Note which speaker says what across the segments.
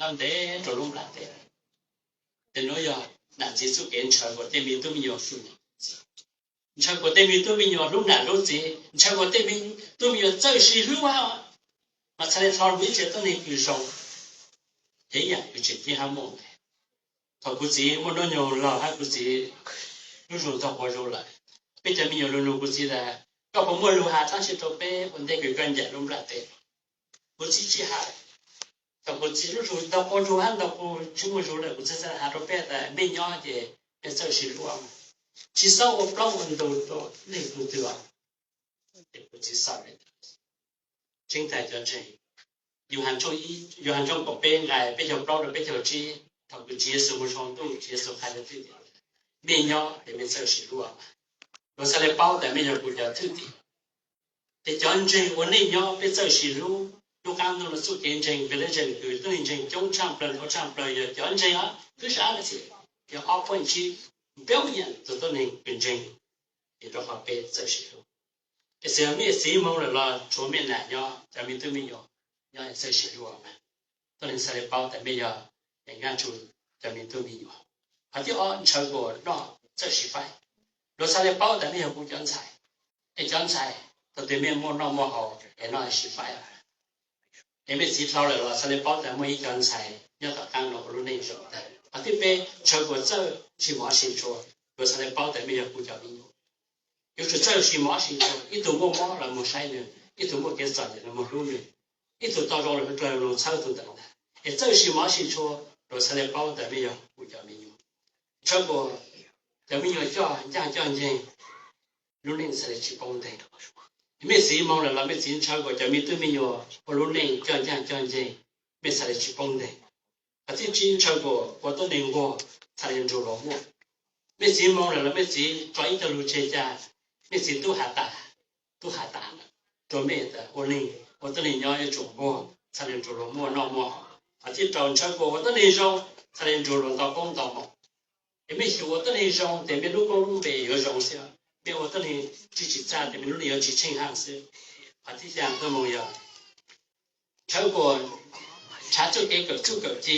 Speaker 1: làm thế rồi lúc làm thế để nói giờ làm gì số kiện chờ của tên mình tôi mình nhiều phụ chờ của tên mình tôi mình nhiều lúc nào lúc gì chờ của tên mình tôi mình nhiều chơi gì lúc nào mà sao lại thao biết chuyện tôi này cứ sống thế vậy cứ chuyện gì ham muốn thằng cô gì muốn nói nhiều là hay cô gì lúc rồi thằng qua rồi lại bây giờ mình nhiều luôn cô gì là có phải mua lúa hạt tăng chỉ tôi bé vấn đề cái cần giải lúc làm thế cô gì chỉ hạt thằng cô gì lúc rồi thằng qua rồi hắn thằng cô chúng mình rồi là cô sẽ hạt tôi bé là bên nhau thì bây giờ chỉ luôn chỉ sau một lâu mình đầu này cũng được để cô chỉ sau này chính tại cho chị dù hàng trong có bên này bây giờ lâu rồi bây giờ chỉ thằng cô chỉ số một trong tu chỉ số hai là thứ bên nhau để mình sẽ chỉ luôn rồi sau này bao tại bây giờ cũng giờ thứ để cho anh chị vấn đề nhau bây giờ chỉ luôn lúc ăn nó số tiền trình về lên trình từ tôi trình trong trăm lần có trăm lần giờ cho anh chị á cứ sáng là gì thì họ phải chi biểu hiện từ tôi nên bình trình thì đó họ bây giờ chỉ luôn cái sự mình sĩ mong là chỗ miền này nhau cho mình tôi mình nhau sẽ chỉ luôn mà tôi nên sẽ bao tại bây giờ để ngăn chặn cho mình tôi mình họ thì họ chờ của nó sẽ chỉ phải rồi sau này bao tại bây giờ cũng chọn xài để chọn xài tôi mình mua nó mua họ để nó chỉ phải em biết chỉ thao là sau này bao tại mỗi chọn xài nhớ tập tăng nó luôn nên rồi họ thì bây chờ của giờ chỉ mua xin cho rồi sau này bao tại bây giờ cũng chọn mình有时这是毛线做，一头毛了毛晒呢，一头毛给长的了毛肉呢，一头到着了转了草头等的，哎，这是毛线做，罗出来包的没有，不叫没有，超过的没有讲人，路人出来去帮的，没谁忙了，没钱超过就没都没有，我路人讲人，没出来去帮的，啊，这钱超过我都能过，才能做老母，没谁忙了，没谁转一条路车家。ไม่สิตู้หาตาตัวเมตวันนี้วันนี้ย้อยจุ่มบัวแสดงจุ่มบัวนอกบัวอาทิตย์ตอนเช้าบัววันนี้เราแสดงจุ่มตอกงตอกหมอกไม่ใช่วันนี้เราแต่ไม่รู้ก็รู้ไป有种เสียไม่วันนี้自己在แต่ไม่รู้有几千行是อาทิตย์อย่างก็มองอย่างเช้าบัวช้าจุดเกี่ยวจุดเกี่ยวจี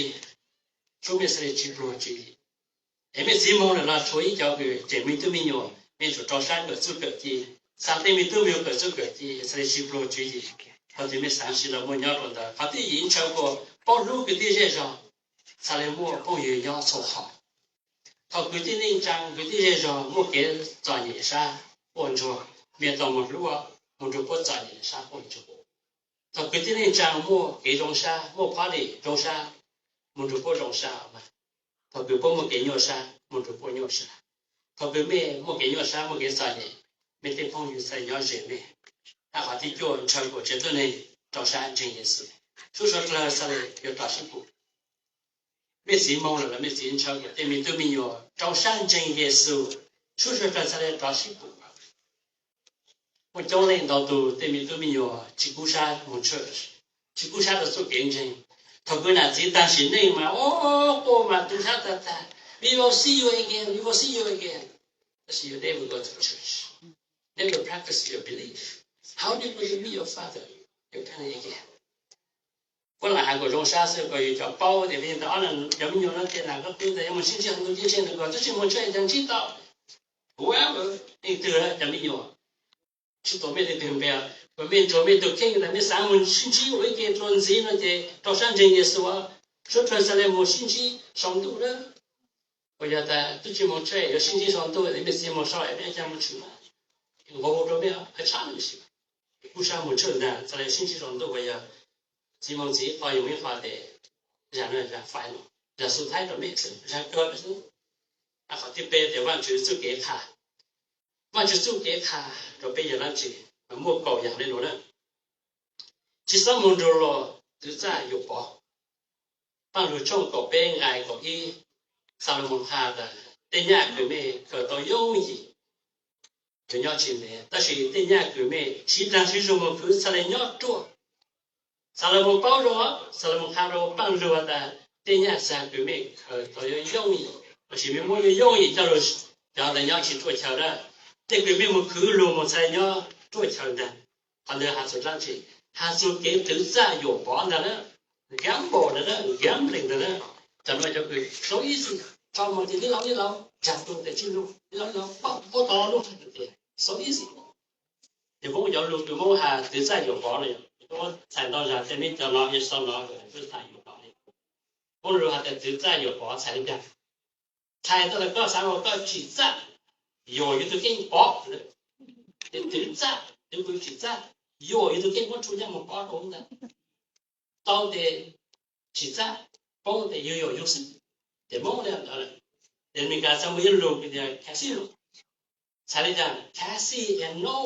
Speaker 1: ช่วงนี้แสดงจุดบัวจีไม่สิมองเลยเราช่วยเจ้าคือเจมิตุมิโยไม่ถูกต่อสร้างเกิดสุดเกิดที่สามเดือนมีตัวมีเกิดสุดเกิดที่สลายชีพโลจีเขาจะไม่สามสิบเราไม่ยอดคนเดียวเขาที่ยินเช่าก็ป้อนลูกกันที่เจ้าสลายมั่วป้อนยืนยอดสุขเขาเขาคือที่นิ่งจังคือที่เจ้ามั่วเกศจ่ายเงินซาป้อนชัวเมียต้องมันรู้ว่ามันจะป้อนจ่ายเงินซาป้อนชัวเขาคือที่นิ่งจังมั่วเกศจงซามั่วพาดีจงซามันจะป้อนจงซามาเขาคือป้อนมั่วเกศโยซามันจะป้อนโยซาเขาเป็นแม่โมเกยอชาโมเกสายไม่ได้พ้องอยู่ใส่ยอเสียแม่ถ้าเขาที่โยนชาวกเจตุในต่อชาจริงยิ่งสุดทุกส่วนเราใส่ยอต่อสิบุไม่สีมองเลยไม่สีชาวกแต่มีตัวมียอต่อชาจริงยิ่งสุดทุกส่วนเราใส่ต่อสิบุวันจันทร์เนี่ยเราดูแต่มีตัวมียอจิกุชามุ่งเชื่อจิกุชาเราสุดเก่งจริงถ้าคุณอาจจะตั้งสิ่งนี้มาโอ้มาดูชาตาWe will see you again. We will see you again. So you never go to church. Never practice your belief. How did you meet your father? You can again. 我来韩国中下是可以叫包的，因为当然人民有那点哪个对的，我们新疆很多年轻人讲，这是我们这一张知道。Whoever 你对了，人民有，去多面的对不呀？我们多面都看的，那三门星期我一个专职那些到山城也是我，说出来我星期上路了。bây giờ ta tôi chỉ muốn chơi, sinh chi xong tôi thì mình chỉ muốn soi bên trong một chút mà, ngô đó bây giờ phải chán được xíu, cú sa muốn chơi nè, sau này sinh chi xong tôi bây giờ chỉ muốn chỉ phải dùng cái pháp để rằng là phải nó, giờ số thái đó mấy sự, ra cơ đó chứ, à họ tiếp về để văn chữ kế khả, văn chữ kế khả, rồi bây giờ làm gì, mua cầu dạng lên rồi đó, chỉ sau muốn rồi từ ra dục bỏ, bằng rồi trong cầu bên ngày cầu y Salomon had tên nhạc của mình khởi tố yêu gì cho nhau chỉ này ta chỉ tên nhạc của mình chỉ đang sử dụng một thứ sao lại nhót chua Salomon bao rồi Salomon had rồi bao rồi ta tên nhạc sang của mình khởi tố yêu gì chỉ mình muốn yêu gì cho rồi cho là nhau chỉ chua chờ đó tên của mình một thứ luôn một sai nhau chua chờ đó còn nữa hạt số làm gì hạt số kiếm thứ ra dụ bỏ ra đó gắn bộ đó gắn lại nữa cho nó cho cười số ít cho một thì đi lâu chặt tôi để chi luôn đi lâu bao to luôn số ít thì bố giờ luôn tụi bố hà tự sai dụng bỏ này bố xài to ra thì mình cho nó hết sau nó rồi cứ xài dụng bỏ này bố rồi hà tự sai dụng bỏ xài đi xài đó là có sao có chỉ ra rồi cái thứ cái bỏ để tự ra để cứ chỉ ra rồi cái cái muốn chủ nhân một bỏ đúng không tao để chỉ ra bố để yêu sức để mong là để mình cả xong mới luôn bây giờ casino xài đi rằng casino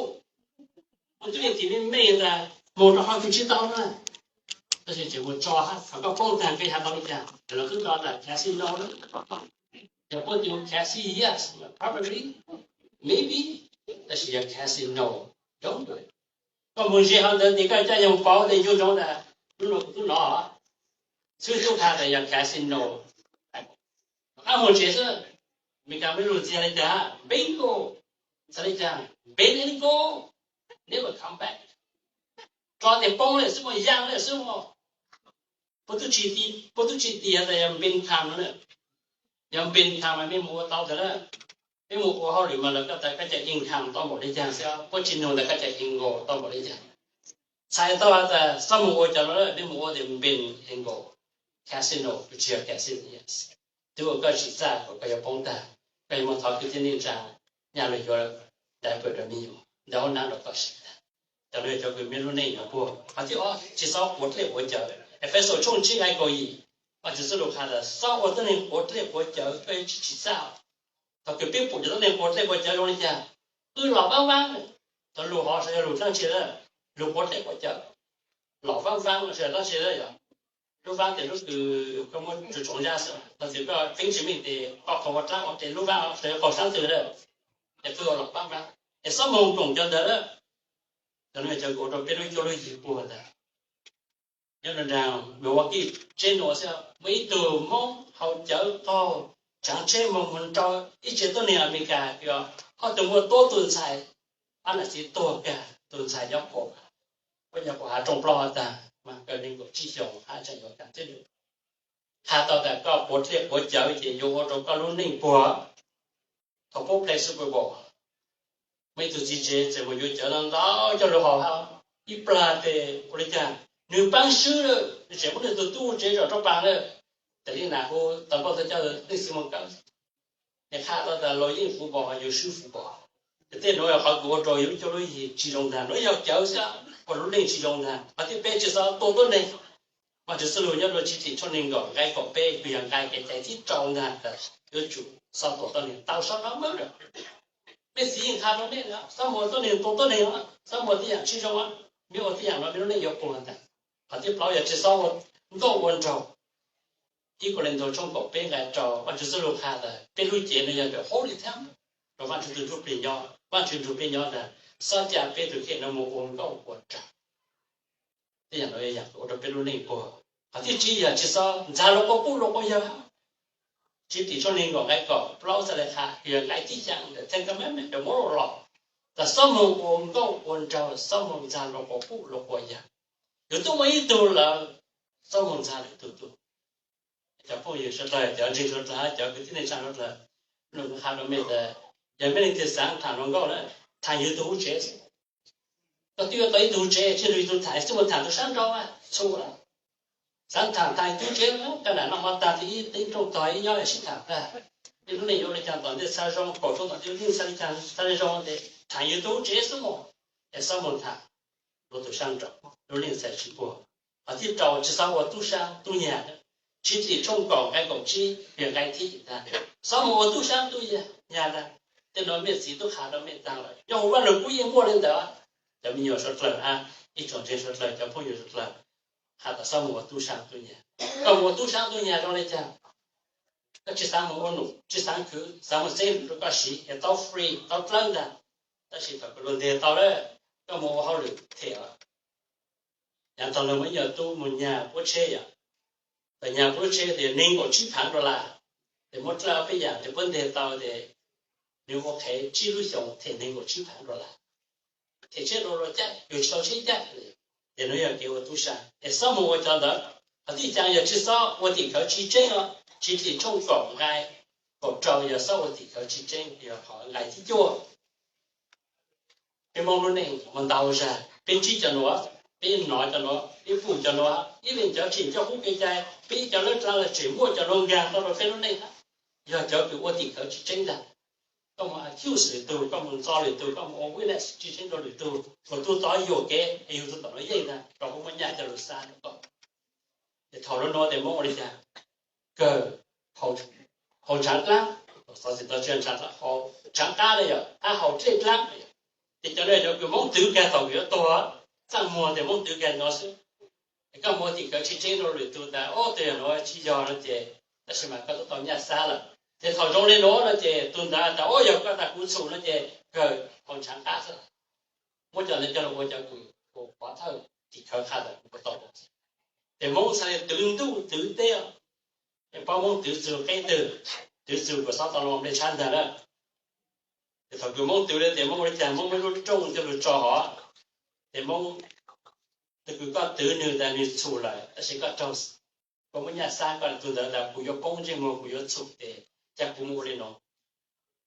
Speaker 1: anh tôi thì mình là một trong hai cái chữ tao nữa, tôi sẽ chỉ một trò hát, phải có phong trào cái hát đó đi ra, rồi nó cứ cho là casino đó, rồi có chữ casino, yes, probably, maybe, đó là casino, đúng rồi. Còn một gì hơn nữa thì cái cha dùng bảo để vô trong là lúc nó, sử dụng它的casino，啊，我觉得mình cảm thấy rồi gì này cả, bingo，啥来着 ，bingo。Never come back. 抓点崩了，什么样了，什么不都去地下的人边看了呢？人边看嘛，没摸到的了，没摸过好里嘛了，个在个只硬看到冇得讲是不进入的个只硬过到冇得讲。猜到的什么我讲了，没摸的边硬过 casino 不只有 casino yes。如果个是在个要崩的，个要逃去天天站，伢们说来不了没有，然后拿到个是。cho nên cho người miền Trung này của họ thì chỉ sau một lễ hội chợ phải số chung chỉ ai có gì và chỉ số khác là sau một lễ hội chợ cái chỉ sao và cái biết phụ cho nên một lễ hội chợ rồi nha cứ lọ vang cho lũ họ sẽ lũ trang trí đó lũ một lễ hội chợ lọ vang sẽ đó sẽ đấy lũ vang thì lúc từ không có chủ trồng ra sợ là chỉ có tính chỉ mình thì có không có trang thì lũ vang sẽ có sáng từ đó để cứ lọ vang để sau một trồng cho đó cho nên cho cô đó biết nói cho nó gì của ta cho nên rằng đồ cái trên nó sẽ mấy từ mong hậu chở to chẳng chế mong mình cho ít chế tôi này mình cả kìa họ từng mua tốt tuần xài anh là chỉ tốt cả tuần xài giống cổ bây giờ của họ trồng lo ta mà cái này của chi dùng hai trăm nhiều cả thế được hà tao đã có bộ thiệp bộ chở thì dùng ở trong cái luôn ninh của thằng bố play Super Bowl mấy thứ gì chứ chỉ một chút cho nó đó cho nó họ ít là để có thể chẳng nếu bán sữa rồi chỉ có thể tu chế rồi cho bán rồi tại vì nào cô tao có thể cho được sự một cái để khác đó là lối in phụ bò hay sư phụ bò cái tên nói họ cũng có rồi cho nó gì chỉ dùng thằng nói giàu cháu sao còn lúc này chỉ dùng thằng mà thì bé chỉ sao tốt này mà chỉ sử dụng nó chỉ cho nên gọi cái cọp bé bây giờ cái chỉ trồng thằng cái chủ sau tổ này tao sao nó mới được bây giờ nhìn thấy nó đấy đó, sao mộtตัวnàyตัวnày đó, sao mộtที่อย่างชื่อจังวะมีอะไรที่อย่างเราไม่รู้เนี่ยยกตัวแต่พอที่เราอยากจะสอนก็วนจออีกคนหนึ่งช่องก็เป็นไงจอวันจุดสรุปขาดเลยเป็นรุ่ยเจนเนี่ยแบบโหดิทั้งเราวันจุดรูปเปลี่ยนยอวันจุดรูปเปลี่ยนยอแต่สอนจากเป็นตัวเขียนนโมองก็วนจอที่อย่างเราอยากเราเป็นรุ่นนี้กว่าพอที่จีอยากจะสอนจะเราก็พูดเราก็ยังchỉ thì cho nên còn cái cỏ lâu ra lại ha hiện cái chỉ chẳng để thêm cái mấy mình để mua lọ là sau một cuốn câu cuốn trâu sau một gian lọ có phụ lọ có nhà rồi tôi mấy tu là sau một gian lại tu cho phong yêu rất là cho riêng rất là cho cái này sang rất là lúc hai đứa mình là giờ mấy cái sáng thằng nó gọi là thằng yêu tu chế tôi tiêu tới tu chế chứ đi tu thái chứ một thằng tôi sáng đâu à xu là sáng thẳng thay tu chế nó cái này nó mà ta thì tính trong tối nhau là sinh thẳng ra thì lúc này vô lại chẳng toàn để sao trong cổ trong toàn tiêu sao chẳng sao trong để thằng yêu tu chế số một để sao một thằng lúc tôi sang trọng lúc này sẽ chỉ của ở tiếp trầu chỉ sao một tu sang tu nhà chỉ thì trong cỏ cái cổng chi hiện cái thi ta sao một tu sang tu nhà là thế nói miệt gì tu khá đó miệt tăng lại nhưng hôm qua là cũng yên mua lên đó cho mình nhiều rất là ha ít chọn trên rất là cho phong nhiều rất là hà ta sau một tu sang tu nhà còn một tu sang tu nhà trong này chẳng cái chỉ sang một nụ chỉ sang cứ sang một sen rồi có gì để tao free tao plug ra ta chỉ phải luôn để tao đấy có một hậu lực thể à nhà tao là mấy giờ tu một nhà bố chế à tại nhà bố chế thì nên có chữ phản rồi là để một là bây giờ thì vấn đề tao để nếu có thể chỉ lưu xong thì nên có chữ phản rồi là thì chế rồi chắc dù cho chế chắc để nói là kiểu tu sang để sau một cho đó thì chẳng giờ chỉ sao我哋佢去爭啊，只係中國嗌個做又收我哋佢去爭又好嗌啲咗，你望到呢，我到晒，邊知就攞，邊內就攞，邊副就攞，呢邊就錢就好嘅啫，邊就攞咗嚟全部就攞硬到到邊度呢？又就叫我哋佢去爭啦。咁啊，就是到咁樣做嚟到，咁我為了之前做嚟到，我都打有嘅，有都當咗嘢啦，然後我日就落山個，你頭腦攞定冇我哋講，個後長啦，所以到轉長啦，後長大了又，後這啦，你就咧就叫冇屌嘅頭嘅多，真冇定冇屌嘅攞先，咁我哋個之前做嚟到，但係我哋攞起咗啦啫，但係咪嗰度當日山啦。thì thầu trong lên đó là chỉ tuần đã ôi giờ các ta cũng sụn nó chỉ rồi còn chẳng cá thôi mỗi giờ lên cho nó mỗi giờ cũng quá thơ thì khởi khát là cũng tốt thì mong sao tự tu tự tế thì bao mong tự sửa cái tự sửa của sáu tàu lòng để chăn ra đó thì thầu mong tự lên thì mong cái chàng mong mấy lúc trông cho được cho họ thì mong thì cứ có tự nữa là nên sửa lại sẽ có trong có mấy nhà sang còn tuần đã là cũng có công trình mà cũng có sụp để chắc cũng mua lên nó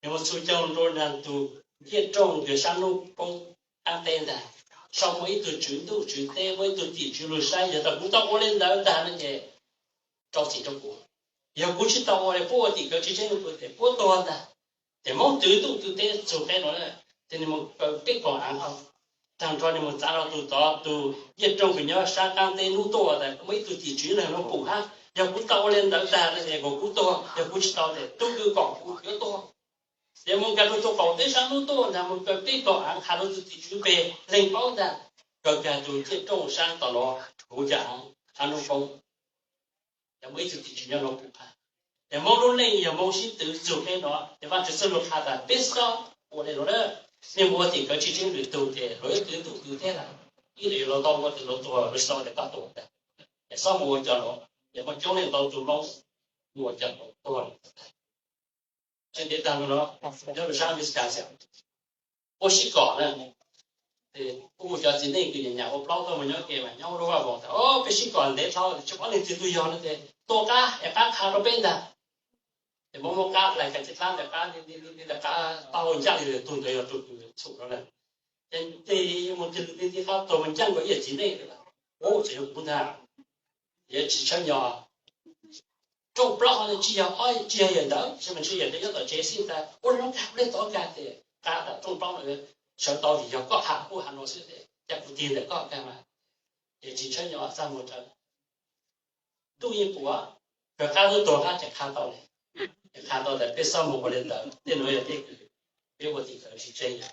Speaker 1: nhưng mà suy cho nó là tu giết trồng cái sáng lúc bông ăn tên này sau mấy từ chuyển tên với từ chỉ chuyển lùi sai giờ ta cũng tao lên đó ta nó vậy trong chỉ trong cuộc giờ cũng chỉ tao này bố thì cái chỉ trên của thể bố to ta để mong từ tên số cái nó là thì mình biết còn ăn không thằng cho nên mình trả nó tu giết trồng cái nhớ sang ăn tên nút to này mấy từ chỉ chuyển này nó cũng ha giờ cũng tao lên đỡ ta là gì cũng to giờ cũng tao để tôi cứ còn cũng yếu to giờ muốn cái tôi còn tới sáng nó to là muốn cái biết còn ăn hà tôi chỉ chú về lên báo ra rồi cái tôi chỉ trong sáng tao nó cũng chẳng ăn nó không giờ mấy tôi chỉ nhớ nó cũng ha giờ mong lúc này giờ mong xin tự chủ cái đó giờ bạn chỉ sơ lược hà ta biết sao của này đó nhưng mà thì cái chỉ trên được tu thì rồi tự thế là cái này nó to quá thì nó to rồi sau để các tổ để sau mua cho nó để mà chống lên tàu tụi nó mua cho nó to trên địa tầng nó cho nó sang đi cả sẽ ô xí cỏ này thì mua cho gì này cái nhà ô bao thôi mà nhớ kề mà nhau đâu vào vòng ô cái xí cỏ để thôi cho nó lên từ từ giờ nó thì to cá khá nó bên đó thì mua cá lại cái thịt lan để cá đi cá tàu chắc thì tụi này tụi sụp nó này thì một cái cá tàu mình chăn có gì gì này ô chỉ cũng thà也只成要种不好的只要爱只要人的，什么只要人要到这现在，我让看不来多干的，干的种帮那个小道理要搞下不还弄是的，也不定的搞干嘛，也只成要三五成，录音部啊，个看到多看就看到了，看到的别上某个人的，电脑也得别我的可是这样，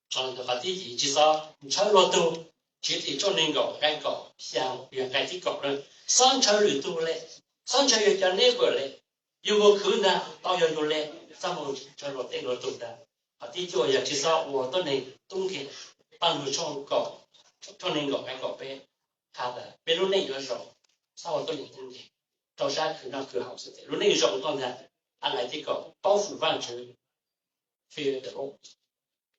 Speaker 1: 从这个第一至少你超罗都。chỉ thị cho nên gọi cái cỏ sang việc cáiที่cỏ rồi sáng chơi lưỡi tu lên sáng chơi cho nên vừa lên yêu một khứ na tao yêu lên sao một chơi một tên rồi tu ta à tí cho giờ chỉ sao của tôi này tung thì ban đầu trong cỏ cho nên gọi cái cỏ bé thà là bé lúc này rồi sao tôi nhận tung thì trong sáng khứ na khứ học sự lúc này rồi tôi là anh lạiที่cỏ bao phủ vạn chữ phía đầu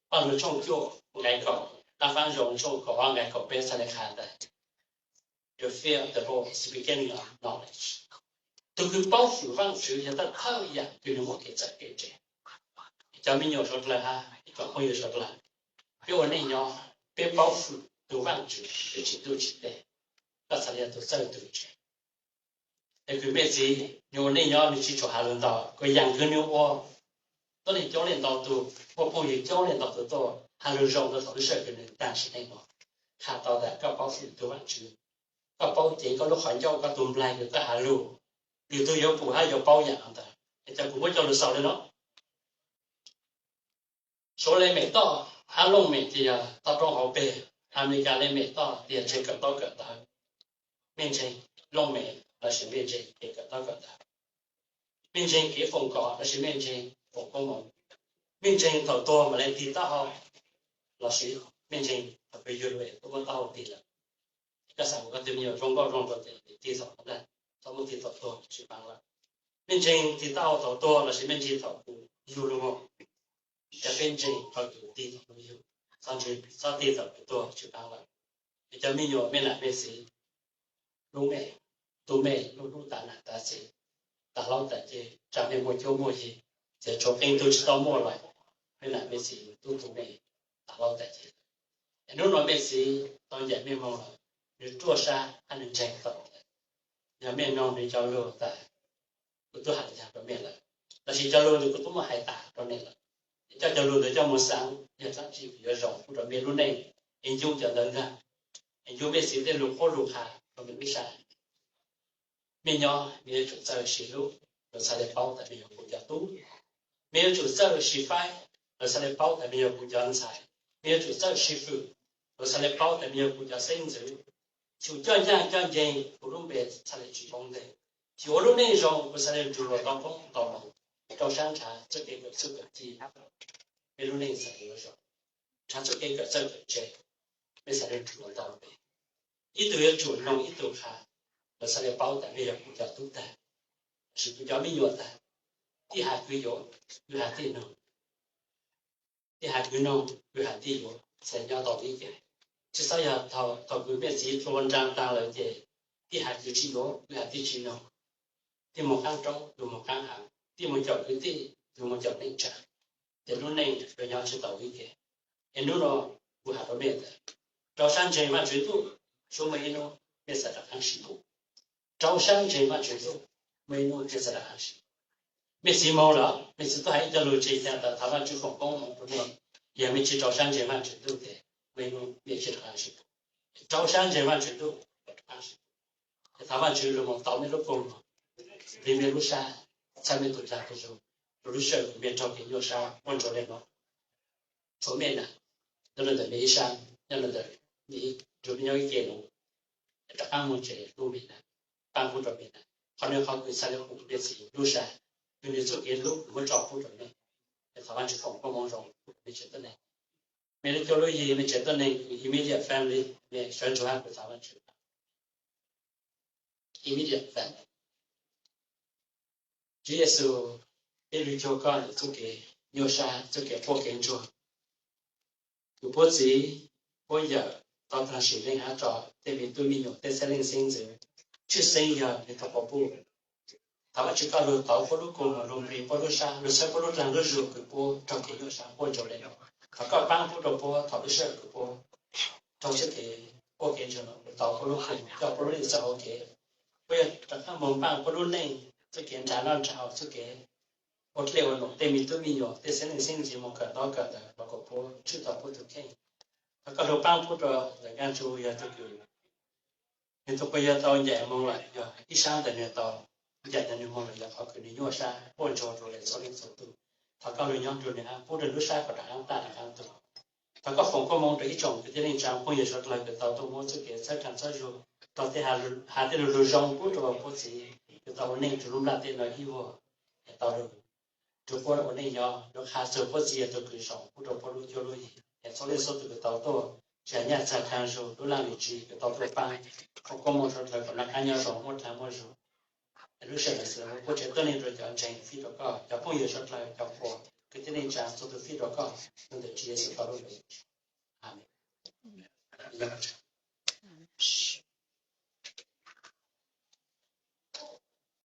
Speaker 1: ban đầu trong chỗ cái cỏ当方用中国话来口边上来看的 ，you feel the Lord is beginning of knowledge。都跟包袱方式也在靠一样，对我给这给这。咱们有说出来哈，一个朋友说出来，比我那样别包袱都忘记，就去都去的，那才要都走都去。那个妹子，我那样你去做下轮到，个养个牛窝，当你教练到都，我不也教练到得多。hà lô rộng nó thổi sợi cái này đang sẽ này mà hà tao đã các báo phim tôi bạn chứ các báo tiền có lúc hỏi nhau các tụm lại được các hà lô điều tôi yêu phụ hai yêu bao dạng ta thì ta cũng có cho được sau đấy nó số lên mẹ to hà lông mẹ thì tao trong họ bề America lên mẹ to thì chơi cỡ to cỡ ta bên trên lông mẹ là sẽ bên trên để cỡ to cỡ ta bên trên cái phòng cỏ là sẽ bên trên phòng công mộng bên trên thầu to mà lên thì tao họ老师面前特别热烈，我们到底了。个啥我对面中国的地头的，咱们地头多去办了。面前地到头多，老师面前头有了么？在面前头地头有，上去上地头多去办了。在面有面来面谁？ lúc này tụi mẹ lúc ta là ta sẽ ta lâu ta chỉ trả về một chỗ mua gì sẽ cho kênh tôi cho mua lại nên là mấy gì tụi mẹ ta lâu ta chỉ lúc nói mấy gì tôi dạy mấy mong là nếu chua sa anh đừng tranh tập nhà mẹ non thì cho luôn ta tôi hẳn ra cho mẹ là chỉ cho luôn thì tôi mà hay tả cho nên là cho luôn để cho một sáng nhà sáng chỉ vừa rộng của mẹ lúc này anh dung cho lớn ra anh dung mấy gì để lục khó lục hà rồi mình biết sao mình nhỏ mình chủ sở sử dụng rồi sau này bao tại mình cũng cho tú mình chủ sở sử phái rồi sau này bao tại mình cũng cho ăn xài mình chủ sở sử phụ rồi sau này bao tại mình cũng cho sinh dưỡng chủ cho nhà cho dân của lúc bé sau này chỉ phong đấy chỉ ở lúc này rồi rồi sau này chủ vào tao cũng tao lòng trong sáng trà trước cái việc sự việc gì mình lúc này sẽ rồi sáng trước cái việc sự việc chơi mình sẽ chủ vào tao bé ít tuổi chủ nông ít tuổi khác rồi sau này bao tại bây giờ cũng cho chúng ta sự cũng cho mình taที่หาประโยชน์คือหาที่นอนที่หาคือนอนคือหาที่อยู่เส้นยาวต่อที่แก่ที่สายต่อคือเป็นสีโทนจางต่างเลยเจที่หาคือที่อยู่คือหาที่ที่นอนที่หมอกข้างตรงหรือหมอกข้างห่างที่มันจบคือที่หรือมันจบในใจแต่รุ่นนี้เป็นยาวที่ต่อที่แก่เห็นรุ่นเราคือหาประเภทเราสร้างใจมาจุดตู้ช่วงไม่นอนเป็นสัตว์ข้างสิบเราสร้างใจมาจุดตู้ไม่นอนเป็นสัตว์ข้างสิบไม่สิมองหรอไม่สิตัวให้จะรู้ใจแต่ถามว่าจุดของกองมันตัวนี้ยังไม่ใช่เราสร้างใจมาจุดตู้แต่ไม่นอนไม่ใช่ข้างสิบเราสร้างใจมาจุดตู้ข้างสิบแต่ถามว่าจุดเรามองต่อไม่รู้กงเรียนไม่รู้ซาใช่ไม่ตัวจากตัวรู้เชื่อเรียนจบเรียนโยซาวันจบเลยเนาะสมัยน่ะนั่นแหละไม่ใช่นั่นแหละนี่จุดนี้ยังเกี่ยวแต่ข้างมันเจรู้ไม่ได้ข้างพูดแบบนี้นะเขาเนี่ยเขาคือสายของเรียนสีรู้ซาอยู่ในสุดเรียนรู้มันจบพูดแบบนี้แต่ถามว่าจุดของก็มองตรงไม่เจอตัวไหนไม่ได้เจอรู้ยี่ไม่เจอตัวไหน immediate family เนี่ยชวนชวนไปถามว่าจุด immediate family 主耶穌一路做干做嘅要啥做嘅破鏡做，如果子我日到他時令下做，對面對面用對聖靈聖者出生日你讀寶寶，他話出家路到嗰度過路面嗰度啥，路上嗰度兩個路佢波做嘅要啥波做嚟，佢個班波做波頭都上佢波，做出嘅破鏡做咯，到嗰度去，到嗰度就 OK， bây giờ tất cả mọi bạn có luôn này tôi kiểm tra nó chào tôi kể một liệu nó tên mình tôi mình nhỏ tên sẽ sinh gì một cái đó cả là có phố chưa tập phố thực hiện và có đồ bao phố rồi là gan chú giờ tôi cười nhưng tôi bây giờ tôi nhẹ mong lại giờ ít sáng tại nhà tôi dạy tại nhà mong lại là họ cứ đi nhua xa bốn chỗ rồi lại sau đến số tu họ có người nhóm rồi này phố được lúc xa có đã ta là ăn tu và có phòng có mong để chồng cái tên trang không giờ số lại cái tàu tôi muốn tôi kể sẽ chẳng sao rồi tao thấy hà tên là rong của tao có gì tao nên chủ lúc tên là hivo tao được chủ của nó nên nhỏ nó hà sơ có gì tao cứ sống của tao có lúc cho lúc gì sau này sau từ tao tôi chỉ nhà sản hàng rồi lúc làm gì tao phải bán không có một số thời còn là cá nhân rồi một tháng một số lúc sau là có chuyện tôi nên rồi chọn tranh phi đó có cho phong nhiều số lại cho phổ cái tên trang số từ phi đó có nên được chia sẻ tao được amen